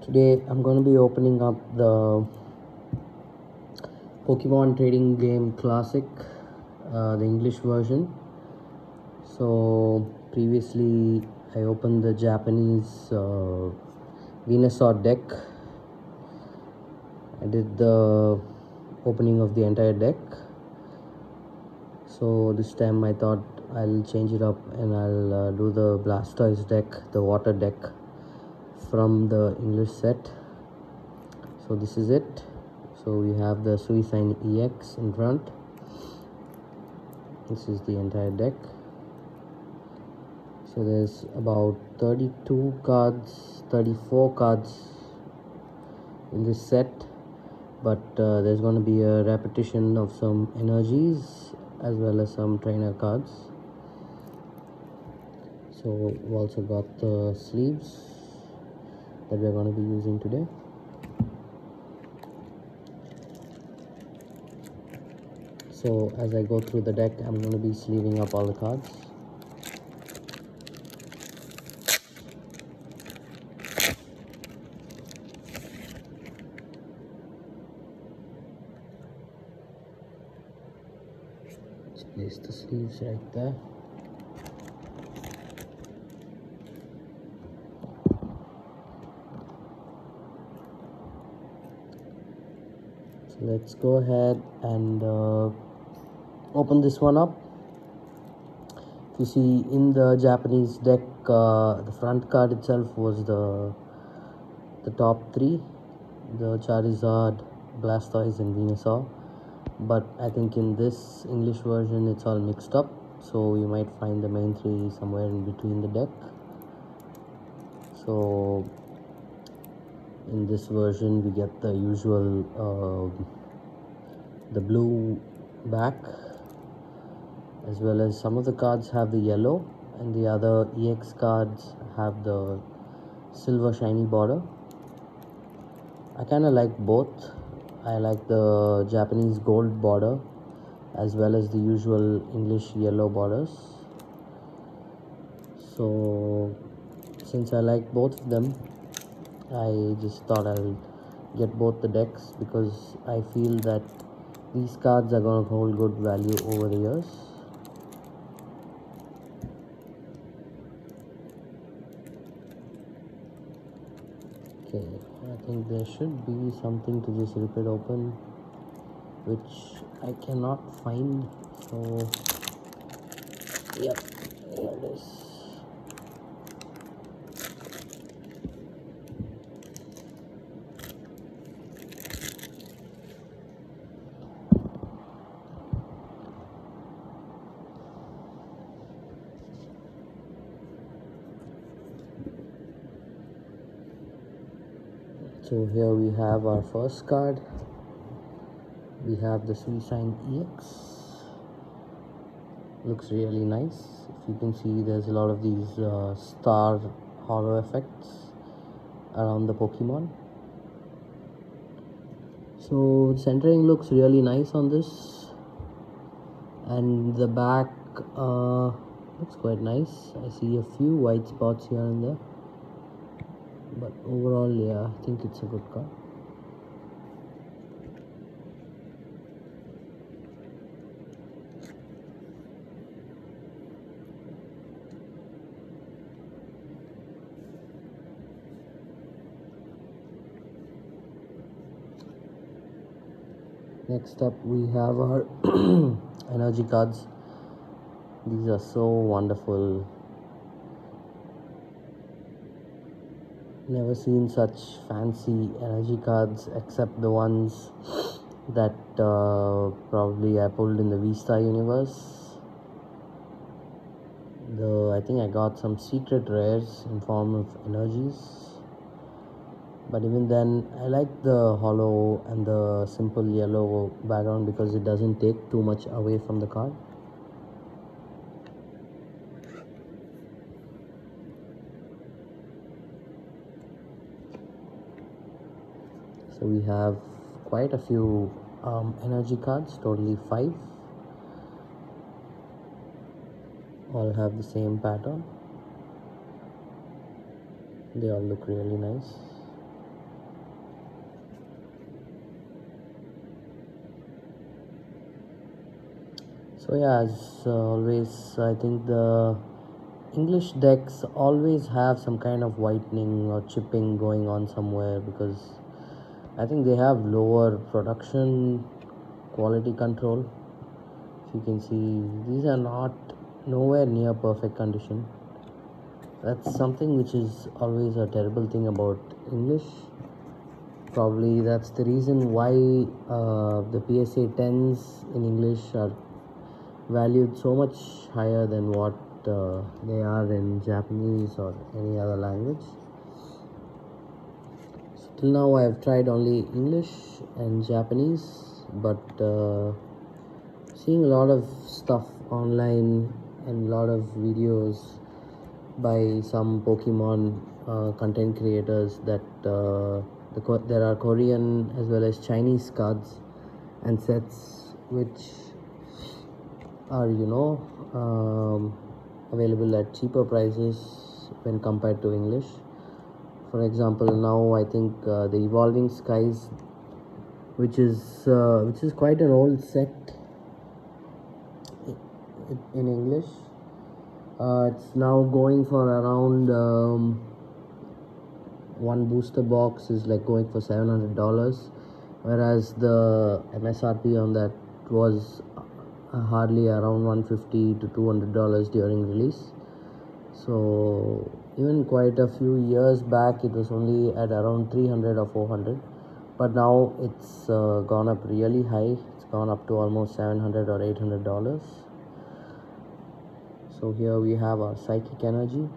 Today I'm going to be opening up the Pokemon trading game classic, the English version. So previously I opened the Japanese Venusaur deck. I did the opening of the entire deck. So this time I thought I'll change it up and I'll do the Blastoise deck, the water deck from the English set. So this is it. So we have the Suicide EX in front. This is the entire deck. So there's about 32 cards, 34 cards in this set, but there's going to be a repetition of some energies as well as some trainer cards. So we've also got the sleeves that we're going to be using today. So as I go through the deck, I'm going to be sleeving up all the cards. Let's place the sleeves right there. So let's go ahead and open this one up. If you see in the Japanese deck, the front card itself was the top three, the Charizard, Blastoise and Venusaur. But I think in this English version it's all mixed up, so you might find the main three somewhere in between the deck. So in this version we get the usual the blue back, as well as some of the cards have the yellow and the other EX cards have the silver shiny border. I kind of like both. I like the Japanese gold border as well as the usual English yellow borders. So since I like both of them, I just thought I'll get both the decks because I feel that these cards are going to hold good value over the years. Okay, I think there should be something to just rip it open, which I cannot find. So yep, here it is. So here we have our first card. We have the Suicide EX. Looks really nice. If you can see, there's a lot of these star hollow effects around the Pokemon. So centering looks really nice on this, and the back looks quite nice. I see a few white spots here and there, but overall, yeah, I think it's a good card. Next up we have our energy cards. These are so wonderful. Never seen such fancy energy cards except the ones that probably I pulled in the V-Star universe. Though I think I got some secret rares in form of energies. But even then, I like the hollow and the simple yellow background because it doesn't take too much away from the card. So we have quite a few energy cards, totally 5. All have the same pattern. They all look really nice. So yeah, as always, I think the English decks always have some kind of whitening or chipping going on somewhere, because I think they have lower production quality control. If you can see, these are not nowhere near perfect condition. That's something which is always a terrible thing about English. Probably that's the reason why the PSA 10s in English are valued so much higher than what they are in Japanese or any other language. So till now I have tried only English and Japanese, but seeing a lot of stuff online and a lot of videos by some Pokemon content creators that there are Korean as well as Chinese cards and sets which are available at cheaper prices when compared to English. For example, now I think the Evolving Skies, which is quite an old set in English, it's now going for around one booster box is like going for $700, whereas the MSRP on that was hardly around $150 to $200 during release. So even quite a few years back it was only at around 300 or 400, but now it's gone up really high. It's gone up to almost $700 or $800. So here we have our Psychic Energy.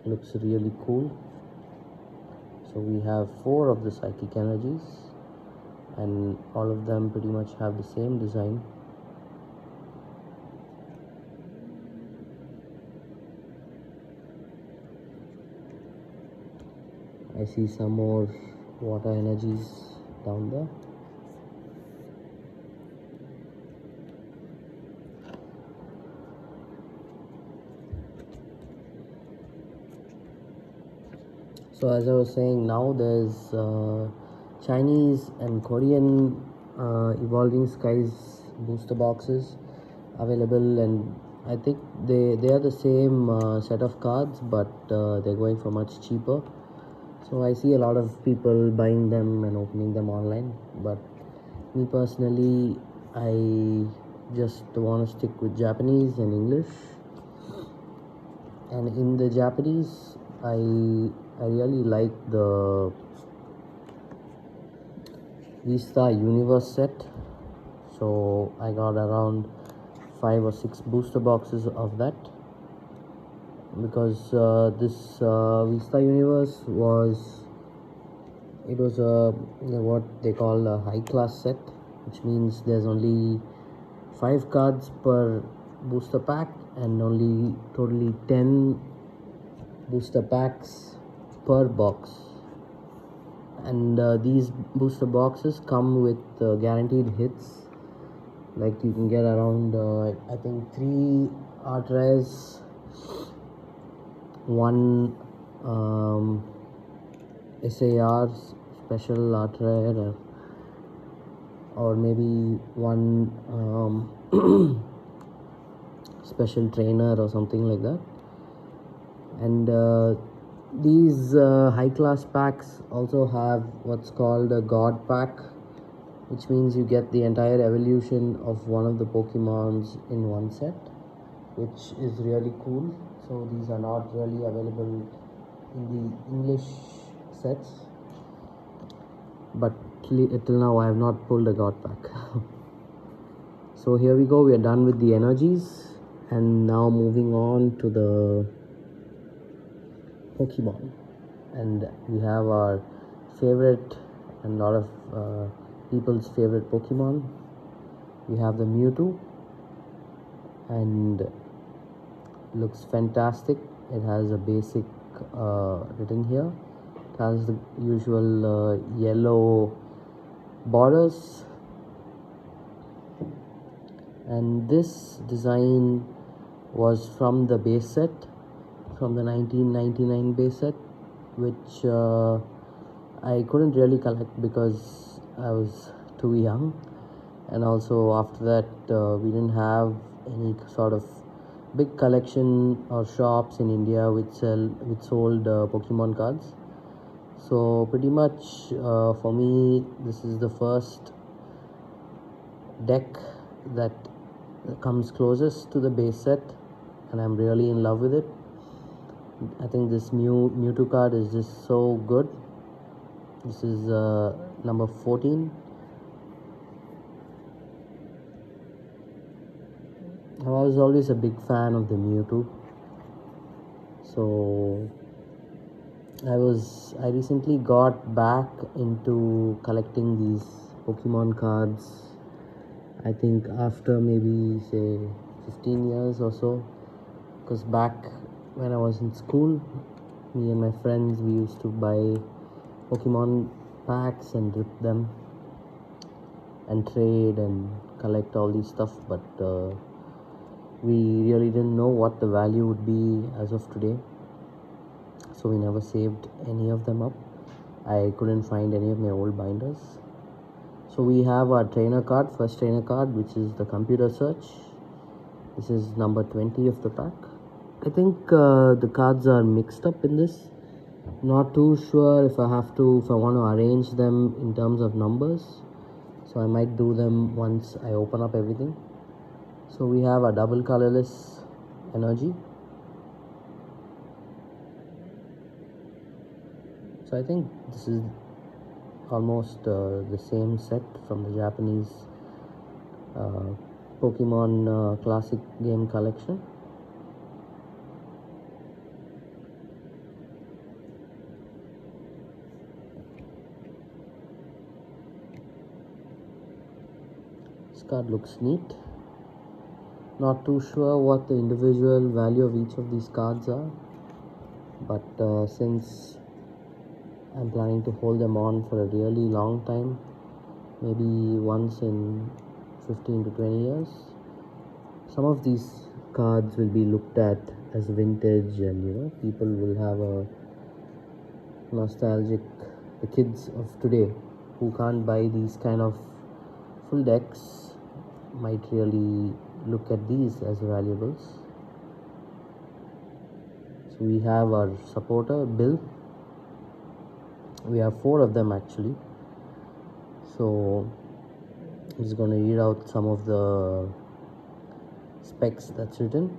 Looks really cool. So we have 4 of the Psychic Energies, and all of them pretty much have the same design. I see some more water energies down there. So as I was saying, now there's Chinese and Korean Evolving Skies booster boxes available, and I think they are the same set of cards, but they're going for much cheaper. So I see a lot of people buying them and opening them online, but me personally, I just want to stick with Japanese and English. And in the Japanese, I really like the V-Star Universe set. So I got around 5 or 6 booster boxes of that, because this V-Star Universe was what they call a high class set, which means there's only 5 cards per booster pack and only totally 10 booster packs per box. And these booster boxes come with guaranteed hits. Like you can get around I think 3 art rares, 1 SAR special art rare, or maybe 1 special trainer or something like that. And these high class packs also have what's called a God pack, which means you get the entire evolution of one of the Pokemons in one set, which is really cool. So these are not really available in the English sets, but till now I have not pulled a God pack. So here we go, we are done with the energies, and now moving on to the Pokemon. And we have our favorite and a lot of people's favorite Pokemon. We have the Mewtwo, and looks fantastic. It has a basic written here. It has the usual yellow borders, and this design was from the base set, from the 1999 base set, which I couldn't really collect because I was too young, and also after that we didn't have any sort of big collection or shops in India which sold Pokemon cards. So pretty much for me this is the first deck that comes closest to the base set, and I'm really in love with it. I think this Mewtwo card is just so good. This is number 14. I was always a big fan of the Mewtwo. So I recently got back into collecting these Pokemon cards, I think after maybe say 15 years or so, because back when I was in school, me and my friends, we used to buy Pokemon packs and rip them and trade and collect all these stuff, but we really didn't know what the value would be as of today, so we never saved any of them up. I couldn't find any of my old binders. So we have our trainer card, first trainer card, which is the computer search. This is number 20 of the pack. I think the cards are mixed up in this. Not too sure if I want to arrange them in terms of numbers. So I might do them once I open up everything. So we have a double colorless energy. So I think this is almost the same set from the Japanese Pokemon classic game collection. This card looks neat. Not too sure what the individual value of each of these cards are, but since I'm planning to hold them on for a really long time, maybe once in 15 to 20 years, some of these cards will be looked at as vintage, and people will have a nostalgic, the kids of today who can't buy these kind of full decks might really look at these as valuables. So we have our supporter Bill. We have 4 of them actually. So I'm just going to read out some of the specs that's written.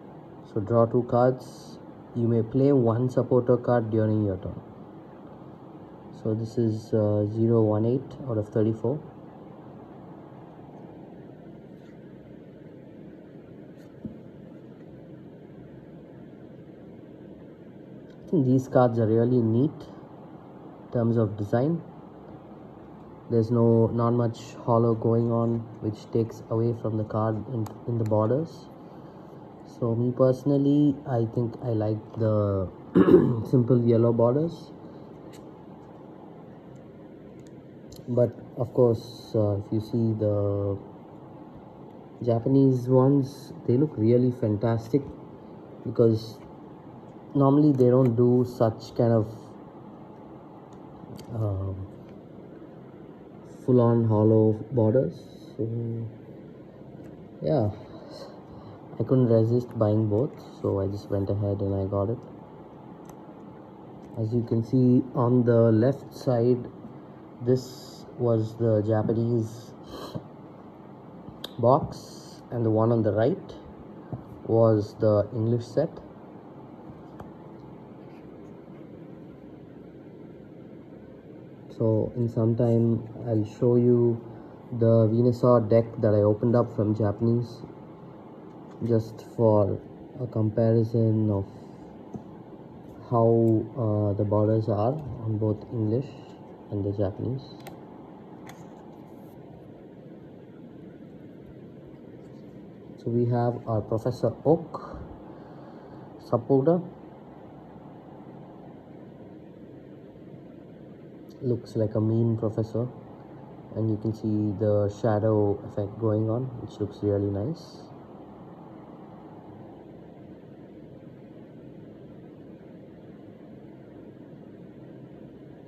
So draw 2 cards. You may play 1 supporter card during your turn. So this is 018 out of 34. I think these cards are really neat in terms of design. There's not much hollow going on, which takes away from the card in the borders. So me personally, I think I like the simple yellow borders. But of course, if you see the Japanese ones, they look really fantastic, because normally they don't do such kind of full-on hollow borders. So yeah, I couldn't resist buying both, so I just went ahead and I got it. As you can see on the left side, this was the Japanese box, and the one on the right was the English set. So in some time I'll show you the Venusaur deck that I opened up from Japanese, just for a comparison of how the borders are on both English and the Japanese. So we have our Professor Oak supporter. Looks like a mean professor, and you can see the shadow effect going on, which looks really nice.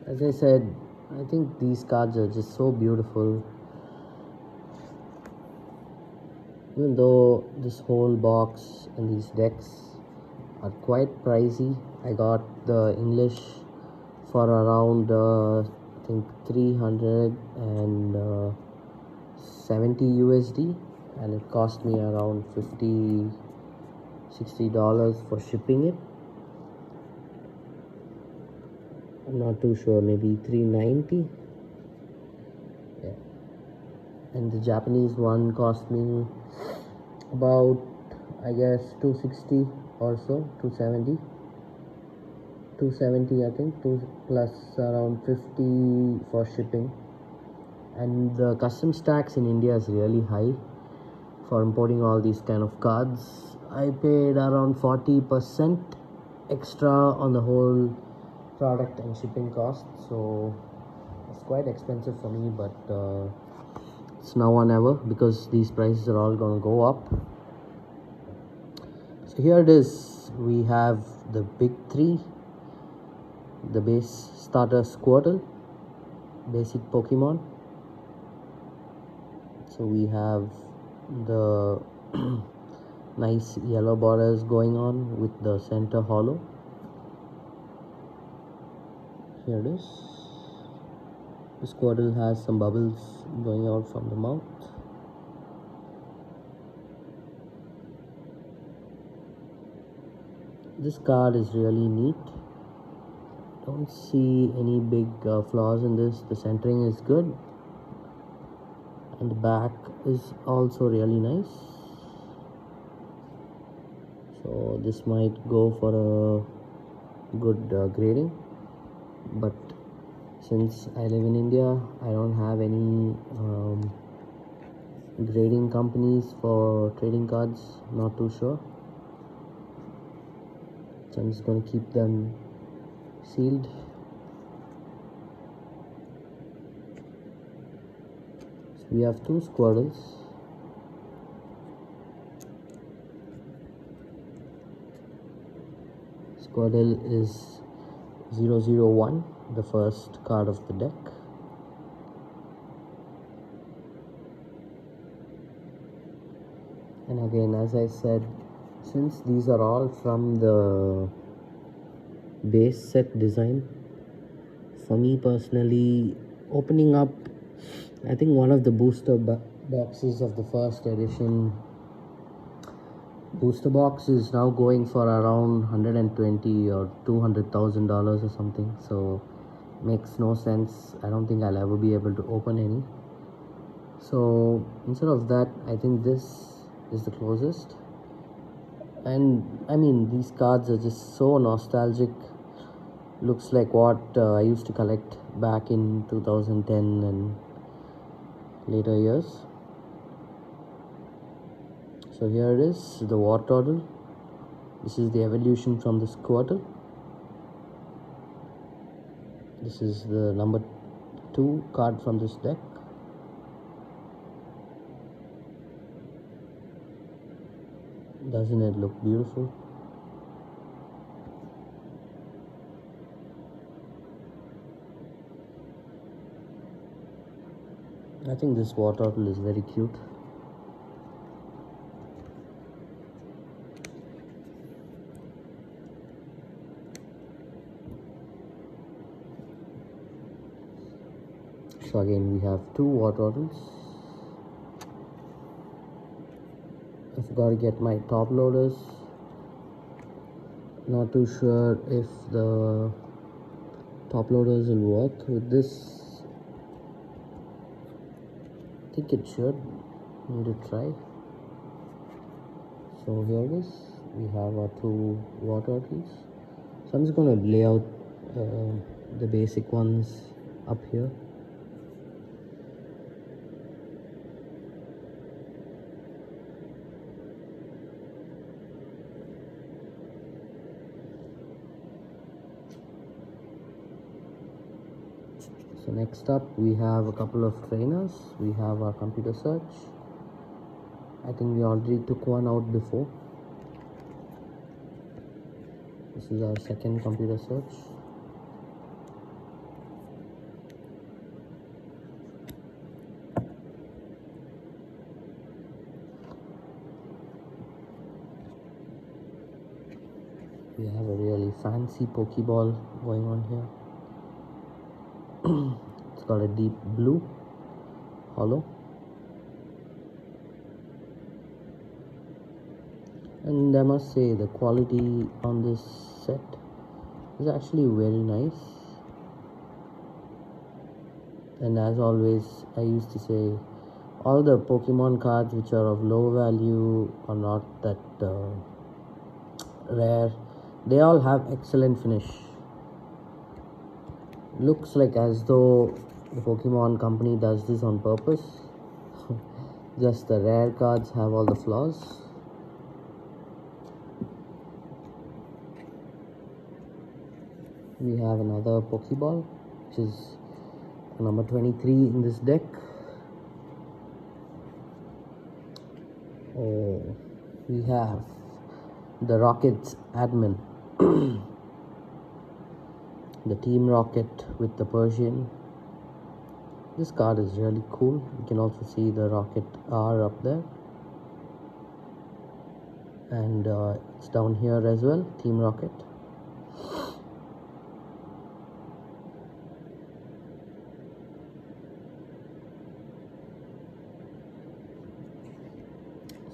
As I said, I think these cards are just so beautiful. Even though this whole box and these decks are quite pricey, I got the English for around I think 370 USD, and it cost me around $50-$60 for shipping it. I'm not too sure, maybe 390. Yeah. And the Japanese one cost me about, I guess, 260 or so, 270 I think, plus around 50 for shipping. And the customs tax in India is really high for importing all these kind of cards. I paid around 40% extra on the whole product and shipping cost, so it's quite expensive for me, but it's now or never, because these prices are all going to go up. So here it is. We have the big three: the base starter Squirtle, basic Pokemon. So we have the nice yellow borders going on with the center hollow. Here it is. The Squirtle has some bubbles going out from the mouth. This card is really neat. Don't see any big flaws in this. The centering is good, and the back is also really nice. So this might go for a good grading, but since I live in India, I don't have any grading companies for trading cards. Not too sure, so I'm just going to keep them sealed. So we have two Squirtles. Squirtle is 001, the first card of the deck. And again, as I said, since these are all from the base set design, for me personally, opening up, I think one of the booster boxes of the first edition booster box is now going for around $120,000 or $200,000 or something, so makes no sense. I don't think I'll ever be able to open any. So instead of that, I think this is the closest. And I mean, these cards are just so nostalgic. Looks like what I used to collect back in 2010 and later years. So here it is, the War Turtle. This is the evolution from the Squirtle. This is the number 2 card from this deck. Doesn't it look beautiful? I think this War Turtle is very cute. So again, we have two War Turtles. I forgot to get my top loaders. Not too sure if the top loaders will work with this. I think it should. Need to try. So here it is. We have our two War Turtles. So I'm just going to lay out the basic ones up here. So next up, we have a couple of trainers. We have our computer search. I think we already took one out before. This is our second computer search. We have a really fancy Pokeball going on here. It's got a deep blue hollow, and I must say the quality on this set is actually very nice. And as always, I used to say all the Pokemon cards which are of low value or not that rare, they all have excellent finish. Looks like as though the Pokemon company does this on purpose. Just the rare cards have all the flaws. We have another Pokeball, which is number 23 in this deck. Oh, we have the Rocket's admin. The Team Rocket with the Persian. This card is really cool. You can also see the Rocket R up there. And it's down here as well, Team Rocket.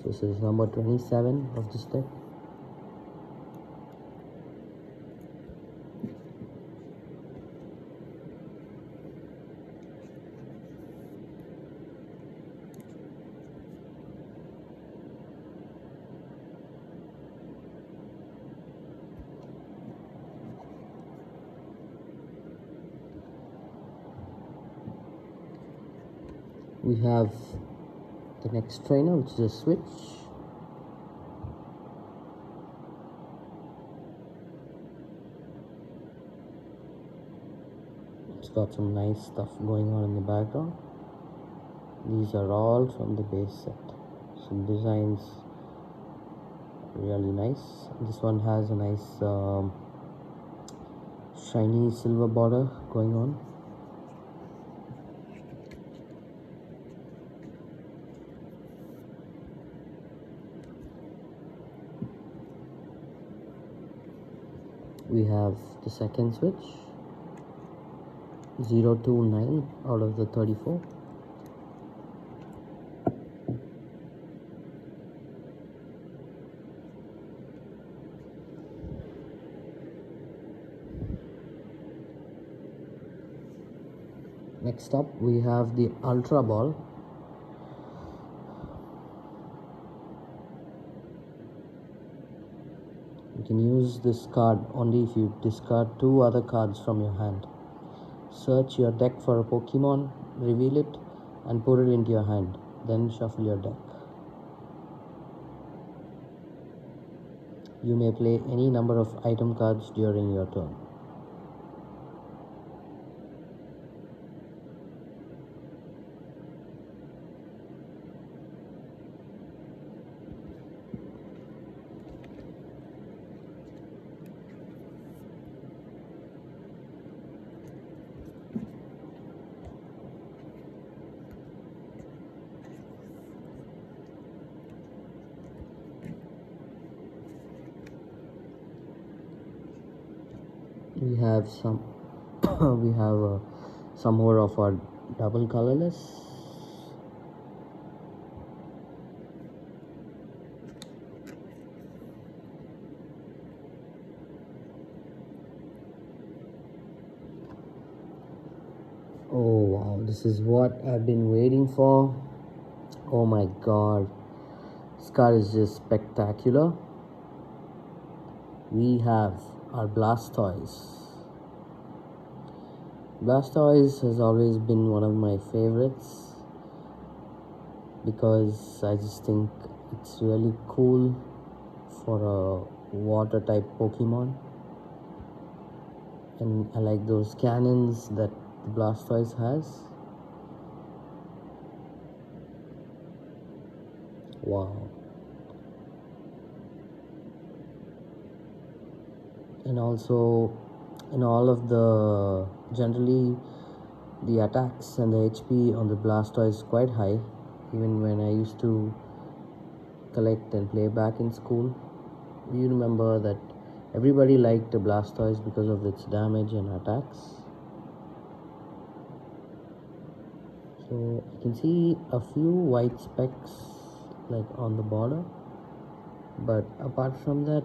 So this is number 27 of this deck. We have the next trainer, which is a switch. It's got some nice stuff going on in the background. These are all from the base set. Some designs really nice. This one has a nice shiny silver border going on. We have the second switch, 029 out of the 34. Next up, we have the Ultra Ball. You can use this card only if you discard 2 other cards from your hand. Search your deck for a Pokemon, reveal it, and put it into your hand. Then shuffle your deck. You may play any number of item cards during your turn. We have some some more of our double colorless. Oh wow, this is what I've been waiting for. Oh my god, this card is just spectacular. We have our Blastoise. Blastoise has always been one of my favorites because I just think it's really cool for a water type Pokemon, and I like those cannons that the Blastoise has. Wow. And also in all of the generally the attacks and the HP on the Blastoise is quite high. Even when I used to collect and play back in school, you remember that Everybody liked the Blastoise because of its damage and attacks. So you can see a few white specks like on the border, but apart from that,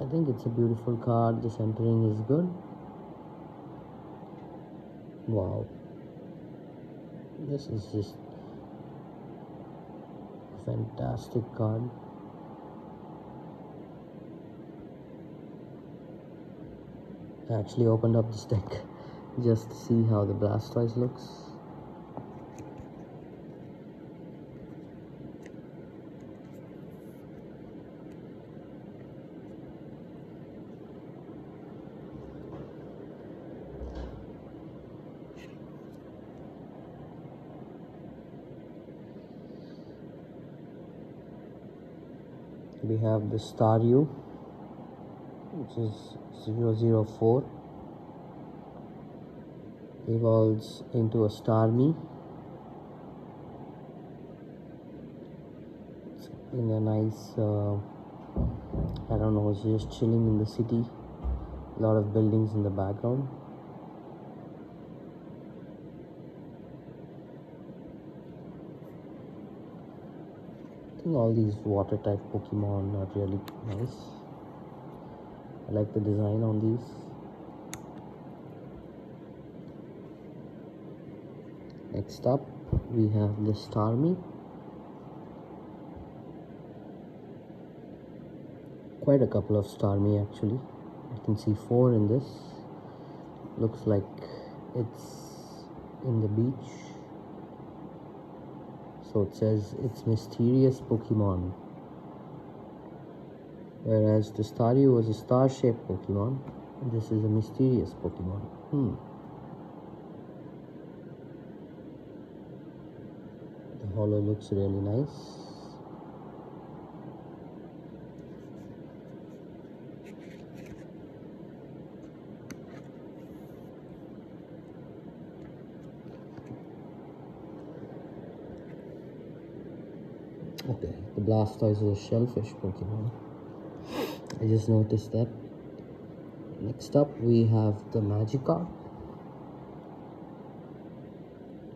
I think it's a beautiful card. The centering is good. Wow, this is just a fantastic card. I actually opened up this deck just to see how the Blastoise looks. We have the Staryu, which is 004. Evolves into a Starmie. It's in a nice, I don't know, it's just chilling in the city. A lot of buildings in the background. I think all these water type Pokemon are really nice. I like the design on these. Next up, we have the Starmie. Quite a couple of Starmie actually. I can see 4 in this. Looks like it's in the beach. So it says it's mysterious Pokemon. Whereas the Staryu was a star-shaped Pokemon, this is a mysterious Pokemon. The holo looks really nice. Okay, the Blastoise is a shellfish Pokemon. I just noticed that. Next up, we have the Magikarp,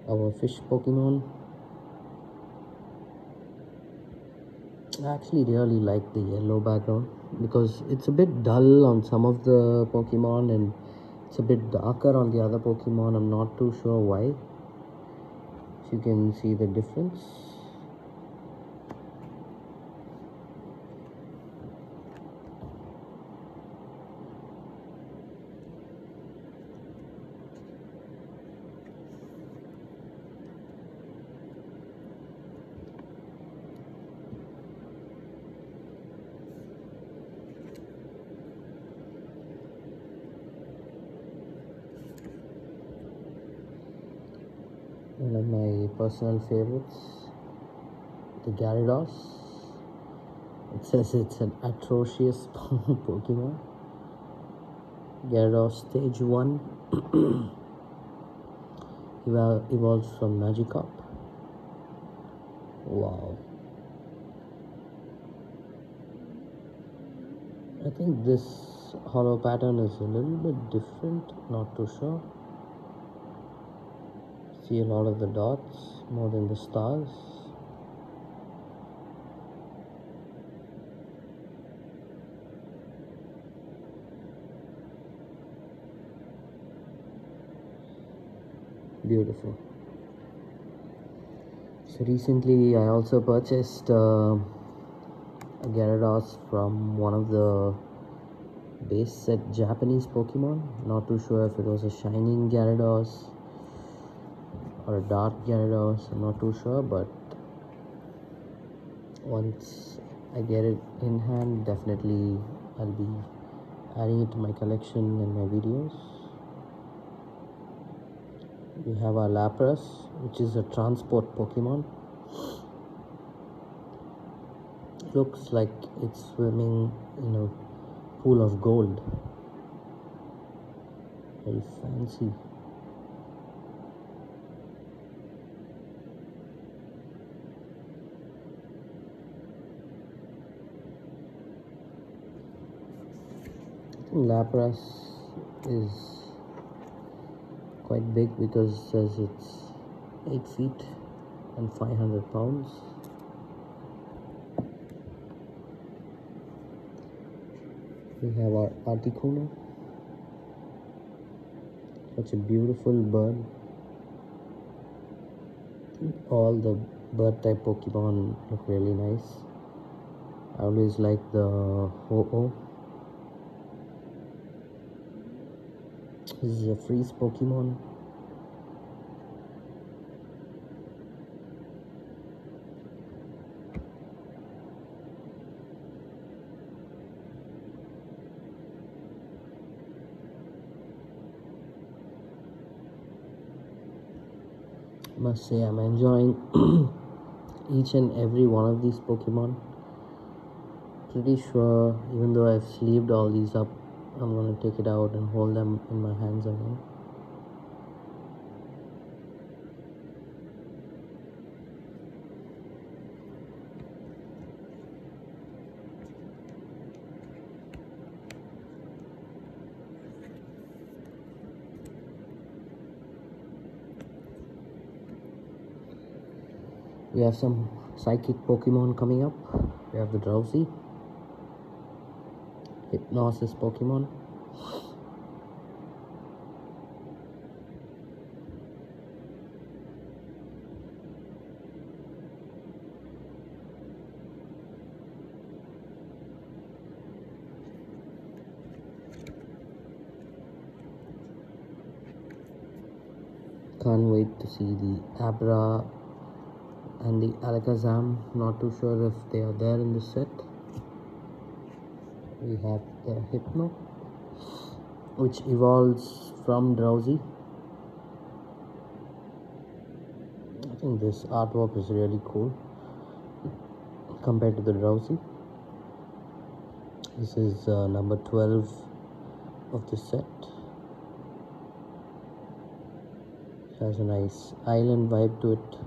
our fish Pokemon. I actually really like the yellow background because it's a bit dull on some of the Pokemon and it's a bit darker on the other Pokemon. I'm not too sure why. So you can see the difference. One of my personal favorites, the Gyarados. It says it's an atrocious Pokemon. Gyarados stage 1 evolves from Magikarp. Wow. I think this holo pattern is a little bit different, not too sure. See a lot of the dots more than the stars. Beautiful. So recently I also purchased a Gyarados from one of the base set Japanese Pokemon. Not too sure if it was a shining Gyarados or a dark Gyarados, I'm not too sure, but once I get it in hand, definitely I'll be adding it to my collection and my videos. We have our Lapras, which is a transport Pokemon. Looks like it's swimming in a pool of gold. Very fancy. Lapras is quite big because it says it's 8 feet and 500 pounds. We have our Articuno, such a beautiful bird. All the bird type Pokemon look really nice. I always like the Ho-Oh. This is a freeze Pokemon. Must say I'm enjoying each and every one of these Pokemon. Pretty sure, even though I've sleeved all these up, I'm gonna take it out and hold them in my hands again. We have some psychic Pokemon coming up. We have the Drowsy, Hypnosis Pokemon, can't wait to see the Abra and the Alakazam. Not too sure if they are there in the set. We have the Hypno, which evolves from Drowsy. I think this artwork is really cool compared to the Drowsy. This is number 12 of the set. It has a nice island vibe to it.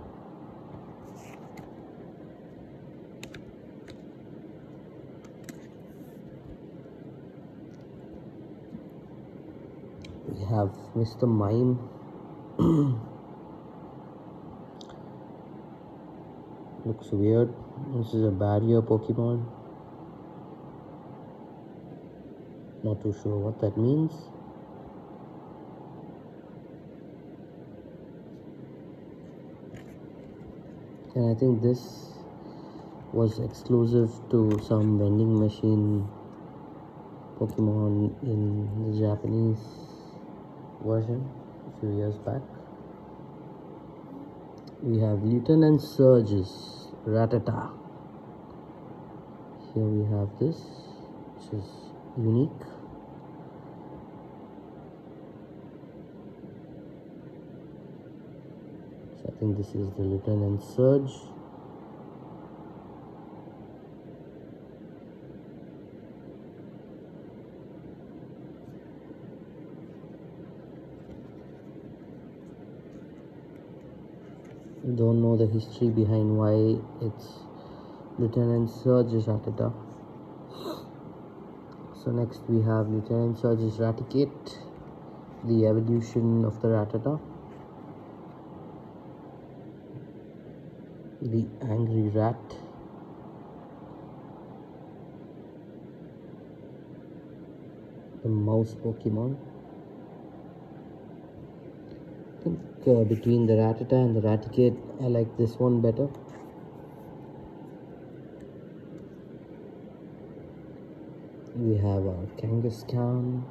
We have Mr. Mime. Looks weird. This is a barrier Pokemon. Not too sure what that means. And I think this was exclusive to some vending machine Pokemon in the Japanese version a few years back. We have Lieutenant Surge's Rattata. Here we have this, which is unique. So I think this is the Lieutenant Surge. Don't know the history behind why it's Lieutenant Surge's Rattata. So next we have Lieutenant Surge's Raticate, the evolution of the Rattata. The Angry Rat. The Mouse Pokemon. I think between the Rattata and the Raticate, I like this one better. We have our Kangaskhan.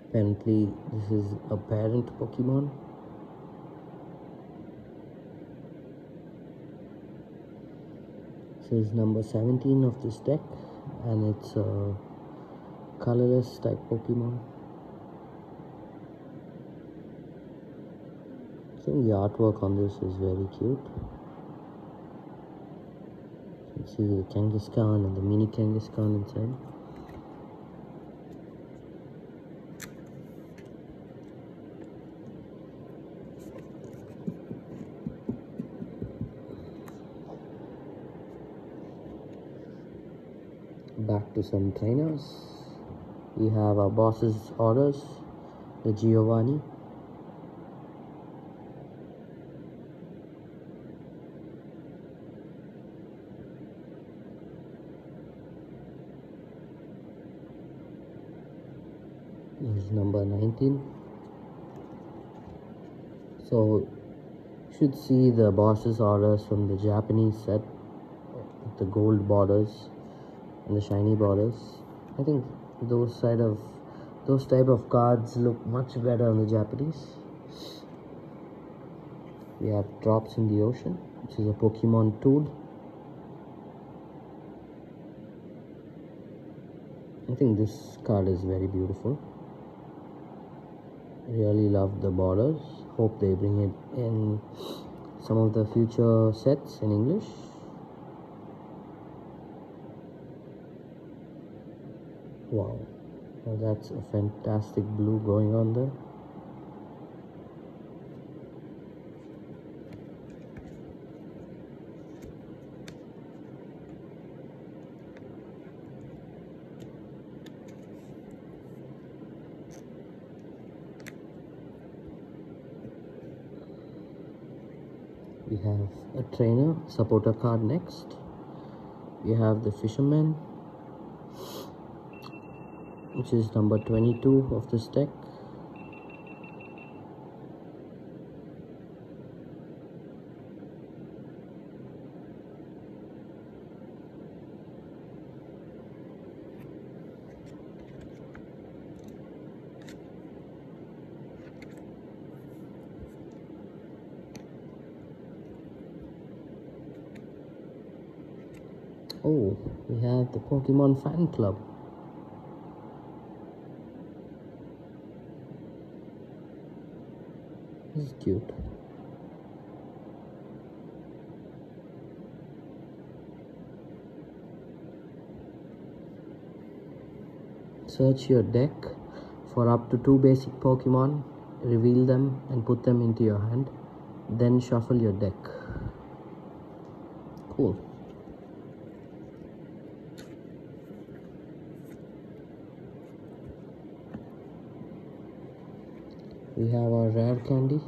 Apparently this is a parent Pokemon. This is number 17 of this deck, and it's a colorless type Pokemon. I think the artwork on this is very cute. You can see the Kangaskhan and the mini Kangaskhan inside. Back to some trainers. We have our boss's orders, the Giovanni. This is number 19. So you should see the boss's orders from the Japanese set with the gold borders and the shiny borders. I think those type of cards look much better on the Japanese. We have Drops in the Ocean, which is a Pokemon tool. I think this card is very beautiful. Really love the borders. Hope they bring it in some of the future sets in English. Wow, now that's a fantastic blue going on there. We have a trainer supporter card next. We have the Fisherman, which is number 22 of this deck. Oh, we have the Pokemon Fan Club. This is cute. Search your deck for up to 2 basic Pokemon, reveal them and put them into your hand, then shuffle your deck. Cool. We have our rare candy.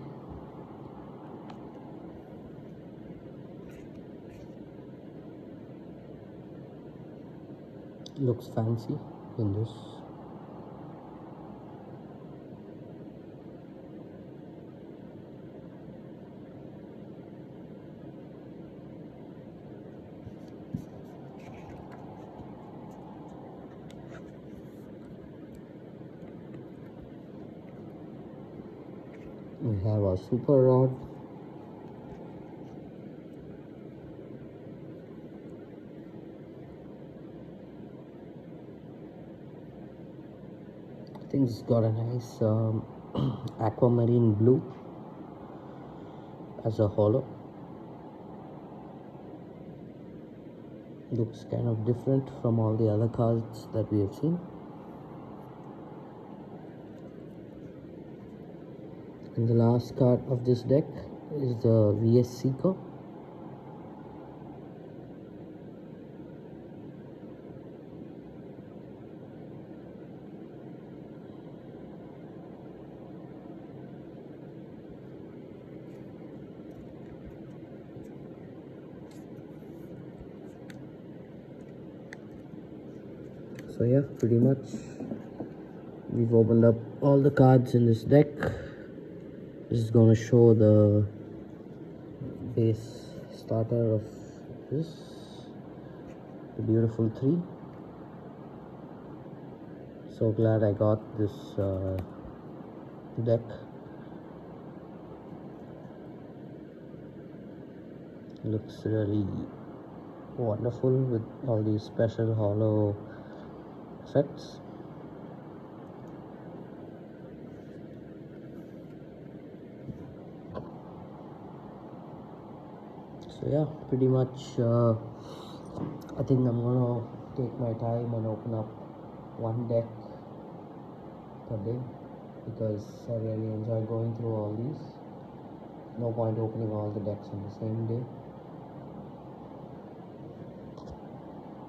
Looks fancy in this. We have our Super Rod. I think it's got a nice aquamarine blue as a holo. Looks kind of different from all the other cards that we have seen. And the last card of this deck is the VS Seeker. So yeah, pretty much we've opened up all the cards in this deck. This is going to show the base starter of this, the beautiful 3. So glad I got this deck. Looks really wonderful with all these special holo effects. So yeah, pretty much I think I'm gonna take my time and open up one deck per day because I really enjoy going through all these. No point opening all the decks on the same day.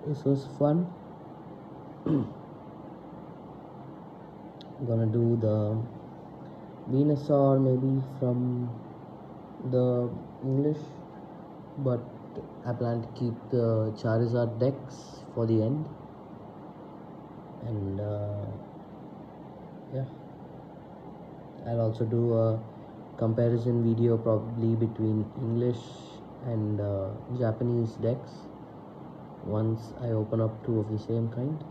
This was fun. I'm gonna do the Venusaur maybe from the English, but I plan to keep the Charizard decks for the end. And yeah, I'll also do a comparison video probably between English and Japanese decks once I open up two of the same kind.